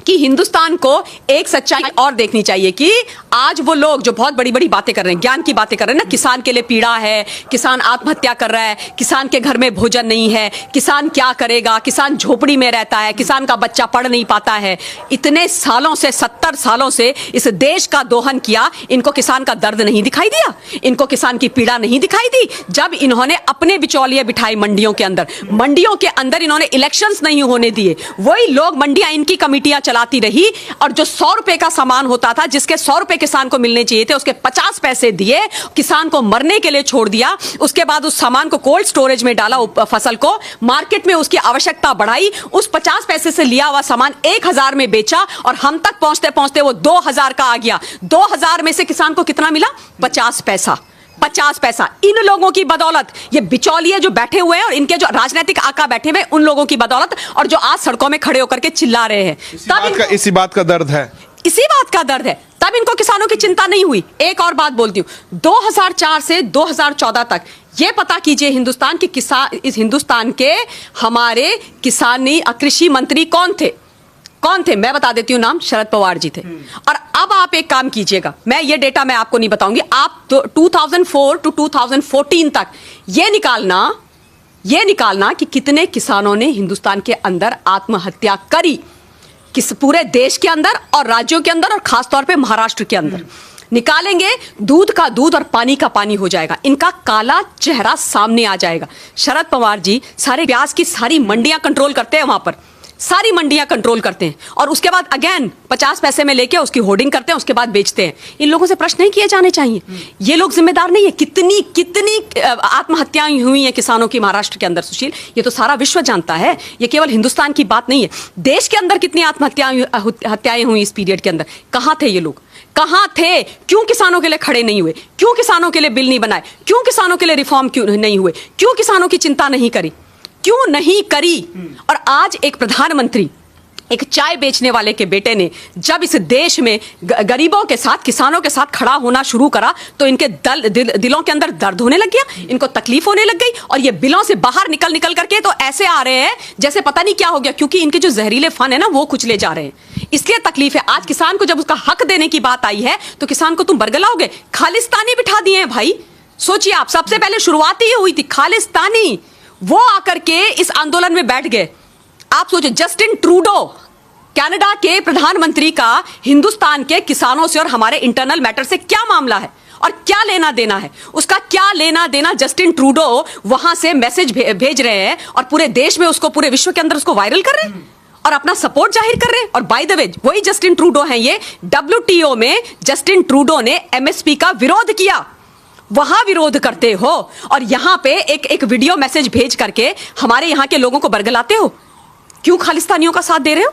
कि हिंदुस्तान को एक सच्चाई और देखनी चाहिए कि आज वो लोग जो बहुत बड़ी बड़ी बातें कर रहे हैं, ज्ञान की बातें कर रहे हैं ना, किसान के लिए पीड़ा है, किसान आत्महत्या कर रहा है, किसान के घर में भोजन नहीं है, किसान क्या करेगा, किसान झोपड़ी में रहता है, किसान का बच्चा पढ़ नहीं पाता है। इतने सालों से, 70 सालों से इस देश का दोहन किया, इनको किसान का दर्द नहीं दिखाई दिया, इनको किसान की पीड़ा नहीं दिखाई दी। जब इन्होंने अपने बिचौलिए बिठाए मंडियों के अंदर इन्होंने इलेक्शंस नहीं होने दिए, वही लोग मंडियां, इनकी कमिटियां चलाती रही, और जो 100 रुपए का सामान होता था, जिसके 100 रुपए किसान को मिलने चाहिए थे, उसके 50 पैसे दिए, किसान को मरने के लिए छोड़ दिया। उसके बाद उस सामान को कोल्ड स्टोरेज में डाला, फसल को मार्केट में उसकी आवश्यकता बढ़ाई, उस 50 पैसे से लिया हुआ सामान 1000 में बेचा, और हम तक पहुंचते पहुंचते वो 2000 का आ गया। 2000 में से किसान को कितना मिला? 50 पैसा। 50 पैसा। इन लोगों की बदौलत, ये बिचौलिए जो बैठे हुए हैं और इनके जो राजनीतिक आका बैठे हुए, उन लोगों की बदौलत, और जो आज सड़कों में खड़े होकर के चिल्ला रहे हैं, इसी बात का दर्द है, इसी बात का दर्द है। तब इनको किसानों की चिंता नहीं हुई। एक और बात बोलती हूं, 2004 से 2014 तक ये पता कीजिए हिंदुस्तान के किसान, इस हिंदुस्तान के हमारे किसानी कृषि मंत्री कौन थे? मैं बता देती हूं नाम, शरद पवार जी थे। और अब आप एक काम कीजिएगा, मैं ये डेटा मैं आपको नहीं बताऊंगी, आप 2004 टू 2014 तक ये निकालना कि कितने किसानों ने हिंदुस्तान के अंदर आत्महत्या करी, किस पूरे देश के अंदर और राज्यों के अंदर, और खासतौर पे महाराष्ट्र के अंदर। निकालेंगे, दूध का दूध और पानी का पानी हो जाएगा, इनका काला चेहरा सामने आ जाएगा। शरद पवार जी सारे प्याज की सारी मंडियां कंट्रोल करते हैं, वहां पर सारी मंडियां कंट्रोल करते हैं, और उसके बाद अगेन 50 पैसे में लेके उसकी होर्डिंग करते हैं, उसके बाद बेचते हैं। इन लोगों से प्रश्न नहीं किए जाने चाहिए? ये लोग जिम्मेदार नहीं है? कितनी आत्महत्याएं हुई हैं किसानों की महाराष्ट्र के अंदर, सुशील, ये तो सारा विश्व जानता है, ये केवल हिंदुस्तान की बात नहीं है। देश के अंदर कितनी आत्महत्याएं हुई इस पीरियड के अंदर? कहां थे ये लोग? कहां थे? क्यों किसानों के लिए खड़े नहीं हुए? क्यों किसानों के लिए बिल नहीं बनाए? क्यों किसानों के लिए रिफॉर्म क्यों नहीं हुए? क्यों किसानों की चिंता नहीं करी? क्यों नहीं करी? और आज एक प्रधानमंत्री, एक चाय बेचने वाले के बेटे ने जब इस देश में गरीबों के साथ, किसानों के साथ खड़ा होना शुरू करा, तो इनके दिलों के अंदर दर्द होने लग गया, इनको तकलीफ होने लग गई, और ये बिलों से बाहर निकल करके तो ऐसे आ रहे हैं जैसे पता नहीं क्या हो गया, क्योंकि इनके जो जहरीले फन है ना, वो कुचले जा रहे हैं। इसलिए तकलीफ है। आज किसान को जब उसका हक देने की बात आई है, तो किसान को तुम बरगलाओगे? खालिस्तानी बिठा दिए हैं भाई। सोचिए आप, सबसे पहले शुरुआत ही हुई थी खालिस्तानी, वो आकर के इस आंदोलन में बैठ गए। आप सोचो, जस्टिन ट्रूडो, कनाडा के प्रधानमंत्री का हिंदुस्तान के किसानों से और हमारे इंटरनल मैटर से क्या मामला है और क्या लेना देना है? उसका क्या लेना देना? जस्टिन ट्रूडो वहां से मैसेज भेज रहे हैं और पूरे देश में उसको, पूरे विश्व के अंदर उसको वायरल कर रहे हैं और अपना सपोर्ट जाहिर कर रहे हैं। और बाय द वे, वही जस्टिन ट्रूडो हैं ये, WTO में जस्टिन ट्रूडो ने MSP का विरोध किया, वहां विरोध करते हो, और यहां पे एक वीडियो मैसेज भेज करके हमारे यहां के लोगों को बरगलाते हो। क्यों खालिस्तानियों का साथ दे रहे हो?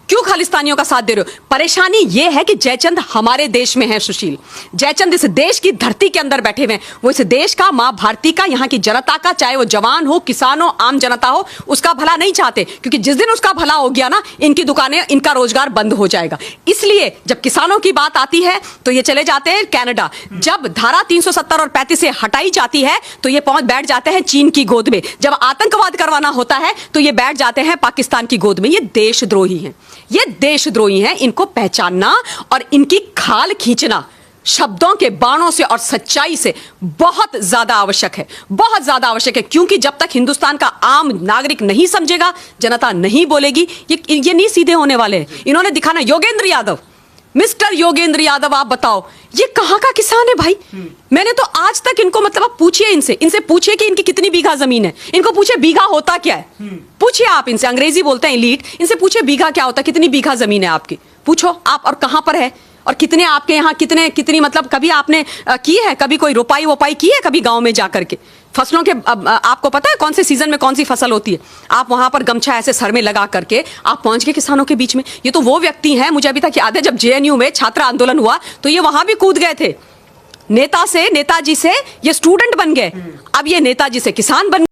क्यों खालिस्तानियों का साथ दे रहे हो? परेशानी यह है कि जयचंद हमारे देश में है, सुशील। जयचंद इस देश की धरती के अंदर बैठे हुए हैं। वो इस देश का, मां भारती का, यहाँ की जनता का, चाहे वो जवान हो, किसान हो, आम जनता हो, उसका भला नहीं चाहते, क्योंकि जिस दिन उसका भला हो गया ना, इनकी दुकानें, इनका रोजगार बंद हो जाएगा। इसलिए जब किसानों की बात आती है तो ये चले जाते हैं कनाडा। जब धारा 370 और 35 से हटाई जाती है तो ये पहुंच बैठ जाते हैं चीन की गोद में। जब आतंकवाद करवाना होता है तो ये बैठ जाते हैं पाकिस्तान की गोद में। ये देशद्रोही हैं, ये देशद्रोही हैं। इनको पहचानना और इनकी खाल खींचना शब्दों के बाणों से और सच्चाई से बहुत ज्यादा आवश्यक है, बहुत ज्यादा आवश्यक है। क्योंकि जब तक हिंदुस्तान का आम नागरिक नहीं समझेगा, जनता नहीं बोलेगी, ये नहीं सीधे होने वाले हैं। इन्होंने दिखाना, योगेंद्र यादव, मिस्टर योगेंद्र यादव, आप बताओ ये कहां का किसान है भाई? मैंने तो आज तक इनको, मतलब आप पूछिए इनसे पूछिए कि इनकी कितनी बीघा जमीन है, इनको पूछिए बीघा होता क्या है, पूछिए आप इनसे, अंग्रेजी बोलते हैं एलीट, इनसे पूछिए बीघा क्या होता है, कितनी बीघा जमीन है आपकी, पूछो आप, और कहां पर है, और कितने आपके यहाँ कितनी मतलब कभी आपने की है, कभी कोई रोपाई की है कभी गांव में जाकर के? फसलों के आपको पता है कौन से सीजन में कौन सी फसल होती है? आप वहां पर गमछा ऐसे सर में लगा करके आप पहुंच गए किसानों के बीच में। ये तो वो व्यक्ति हैं, मुझे अभी तक याद है जब JNU में छात्र आंदोलन हुआ तो ये वहां भी कूद गए थे। नेताजी से ये स्टूडेंट बन गए, अब ये नेताजी से किसान बन